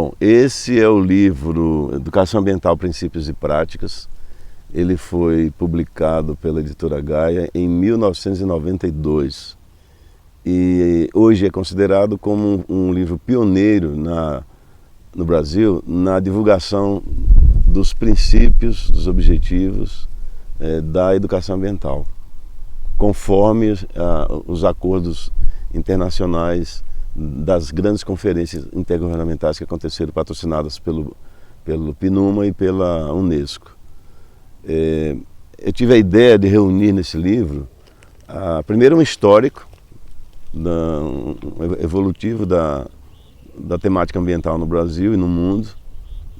Bom, esse é o livro Educação Ambiental, Princípios e Práticas. Ele foi publicado pela editora Gaia em 1992 e hoje é considerado como um livro pioneiro no Brasil na divulgação dos princípios, dos objetivos da educação ambiental, conforme os acordos internacionais das grandes conferências intergovernamentais que aconteceram, patrocinadas pelo PNUMA e pela Unesco. Eu tive a ideia de reunir nesse livro, primeiro um histórico evolutivo da temática ambiental no Brasil e no mundo.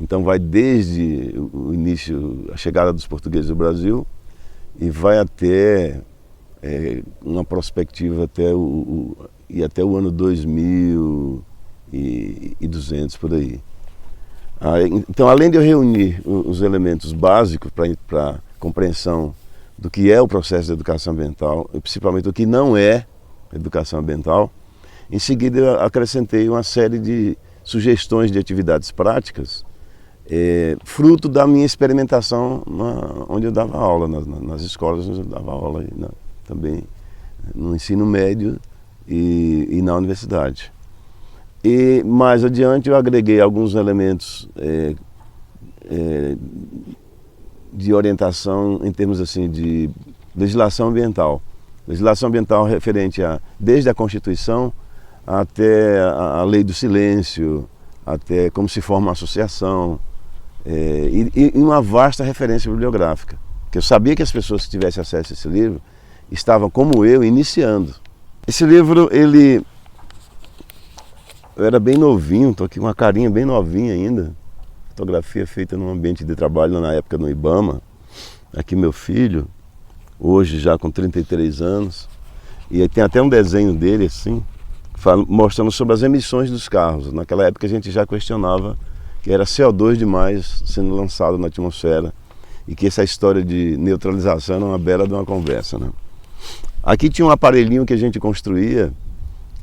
Então vai desde o início, a chegada dos portugueses do Brasil, e vai até uma perspectiva até o ano 2200 por aí. Então, além de eu reunir os elementos básicos para a compreensão do que é o processo de educação ambiental, e principalmente o que não é educação ambiental, em seguida eu acrescentei uma série de sugestões de atividades práticas, fruto da minha experimentação onde eu dava aula, nas escolas onde eu dava aula, também no ensino médio e na universidade. E mais adiante eu agreguei alguns elementos de orientação em termos assim de legislação ambiental. Legislação ambiental referente desde a Constituição até a lei do silêncio, até como se forma uma associação, e uma vasta referência bibliográfica. Porque eu sabia que as pessoas que tivessem acesso a esse livro estavam, como eu, iniciando. Esse livro, eu era bem novinho, estou aqui com uma carinha bem novinha ainda. Fotografia feita num ambiente de trabalho na época no IBAMA. Aqui meu filho, hoje já com 33 anos. E aí tem até um desenho dele assim, mostrando sobre as emissões dos carros. Naquela época a gente já questionava que era CO2 demais sendo lançado na atmosfera e que essa história de neutralização era uma bela de uma conversa, né? Aqui tinha um aparelhinho que a gente construía,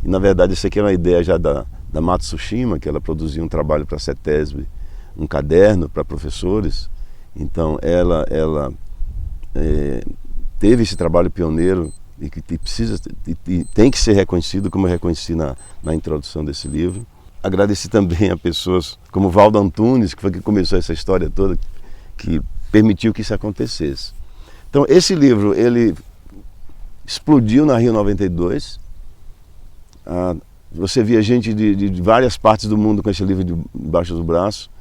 e na verdade isso aqui era uma ideia já da Matsushima, que ela produzia um trabalho para a CETESB, um caderno para professores. Então ela teve esse trabalho pioneiro e que tem que ser reconhecido, como eu reconheci na introdução desse livro. Agradeci também a pessoas como Valdo Antunes, que foi que começou essa história toda, que permitiu que isso acontecesse. Então esse livro, ele explodiu na Rio 92. Você via gente de várias partes do mundo com esse livro debaixo do braço.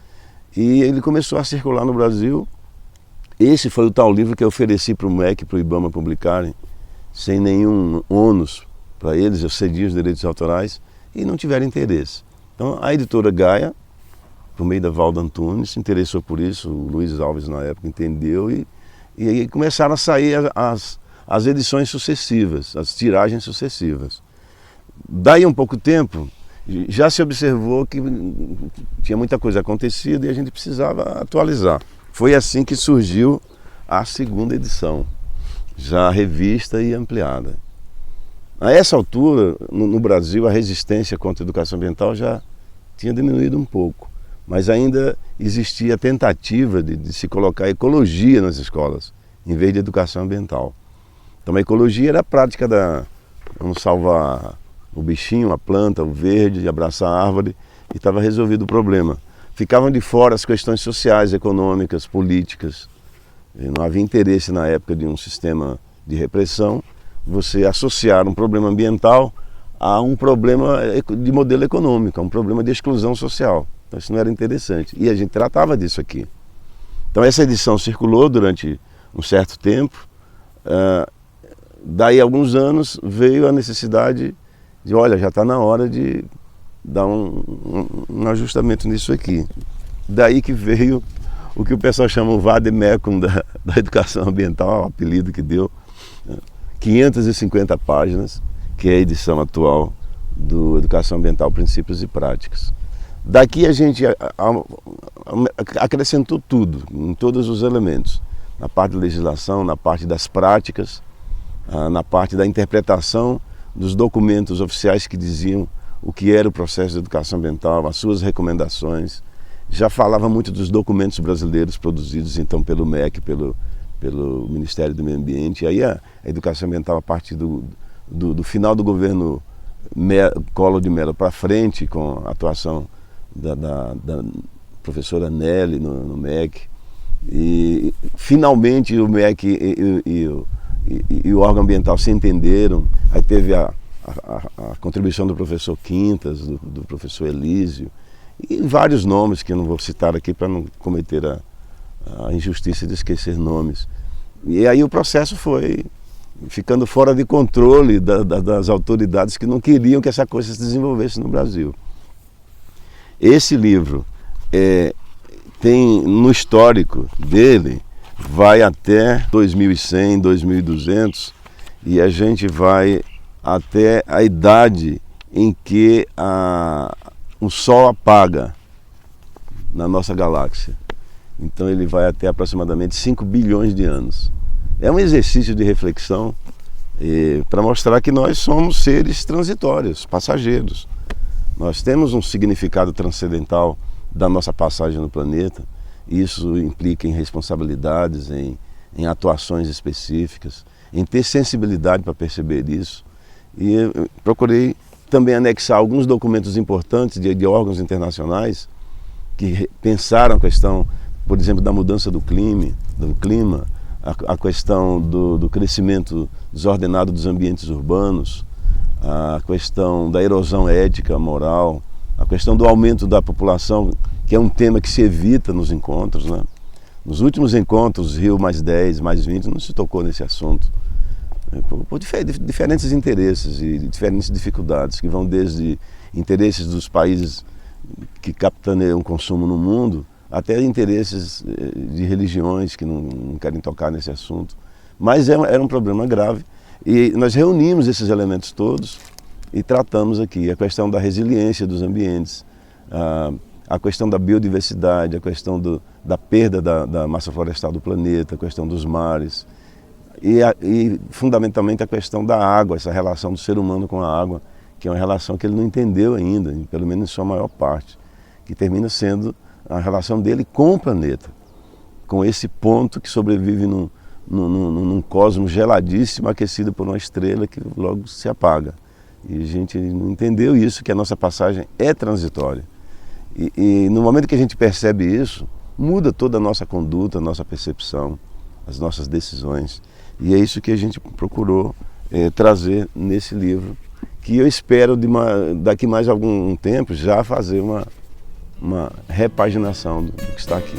E ele começou a circular no Brasil. Esse foi o tal livro que eu ofereci para o MEC e para o IBAMA publicarem, sem nenhum ônus para eles. Eu cedi os direitos autorais e não tiveram interesse. Então a editora Gaia, por meio da Valdo Antunes, se interessou por isso. O Luiz Alves na época entendeu e aí começaram a sair as edições sucessivas, as tiragens sucessivas. Daí um pouco tempo, já se observou que tinha muita coisa acontecida e a gente precisava atualizar. Foi assim que surgiu a segunda edição, já revista e ampliada. A essa altura, no Brasil, a resistência contra a educação ambiental já tinha diminuído um pouco, mas ainda existia a tentativa de se colocar ecologia nas escolas, em vez de educação ambiental. Então a ecologia era a prática vamos salvar o bichinho, a planta, o verde, abraçar a árvore, e estava resolvido o problema. Ficavam de fora as questões sociais, econômicas, políticas. Não havia interesse na época de um sistema de repressão, você associar um problema ambiental a um problema de modelo econômico, a um problema de exclusão social. Então isso não era interessante. E a gente tratava disso aqui. Então essa edição circulou durante um certo tempo. Daí a alguns anos veio a necessidade de, olha, já está na hora de dar um ajustamento nisso aqui. Daí que veio o que o pessoal chama o vade-mecum da educação ambiental, o apelido que deu, 550 páginas, que é a edição atual do Educação Ambiental, Princípios e Práticas. Daqui a gente acrescentou tudo, em todos os elementos, na parte da legislação, na parte das práticas, na parte da interpretação dos documentos oficiais que diziam o que era o processo de educação ambiental, as suas recomendações. Já falava muito dos documentos brasileiros produzidos então pelo MEC, pelo Ministério do Meio Ambiente. E aí a educação ambiental, a partir do final do governo Collor de Mello para frente, com a atuação da professora Nelly no MEC, e finalmente o MEC e o órgão ambiental se entenderam. Aí teve a contribuição do professor Quintas, do professor Elísio, e vários nomes que eu não vou citar aqui para não cometer a injustiça de esquecer nomes. E aí o processo foi ficando fora de controle das autoridades que não queriam que essa coisa se desenvolvesse no Brasil. Esse livro tem no histórico dele, vai até 2100, 2200, e a gente vai até a idade em que o Sol apaga na nossa galáxia. Então ele vai até aproximadamente 5 bilhões de anos. É um exercício de reflexão para mostrar que nós somos seres transitórios, passageiros. Nós temos um significado transcendental da nossa passagem no planeta. Isso implica em responsabilidades, em atuações específicas, em ter sensibilidade para perceber isso. E eu procurei também anexar alguns documentos importantes de órgãos internacionais que pensaram a questão, por exemplo, da mudança do clima, a questão do crescimento desordenado dos ambientes urbanos, a questão da erosão ética, moral, a questão do aumento da população, que é um tema que se evita nos encontros, né? Nos últimos encontros, Rio +10, +20, não se tocou nesse assunto, por diferentes interesses e diferentes dificuldades, que vão desde interesses dos países que capitaneiam o consumo no mundo, até interesses de religiões que não querem tocar nesse assunto. Mas era um problema grave, e nós reunimos esses elementos todos e tratamos aqui a questão da resiliência dos ambientes, a questão da biodiversidade, a questão da perda da massa florestal do planeta, a questão dos mares e fundamentalmente a questão da água, essa relação do ser humano com a água, que é uma relação que ele não entendeu ainda, pelo menos em sua maior parte, que termina sendo a relação dele com o planeta, com esse ponto que sobrevive num cosmos geladíssimo, aquecido por uma estrela que logo se apaga. E a gente não entendeu isso, que a nossa passagem é transitória. E no momento que a gente percebe isso, muda toda a nossa conduta, a nossa percepção, as nossas decisões. E é isso que a gente procurou trazer nesse livro, que eu espero daqui mais algum tempo já fazer uma repaginação do que está aqui.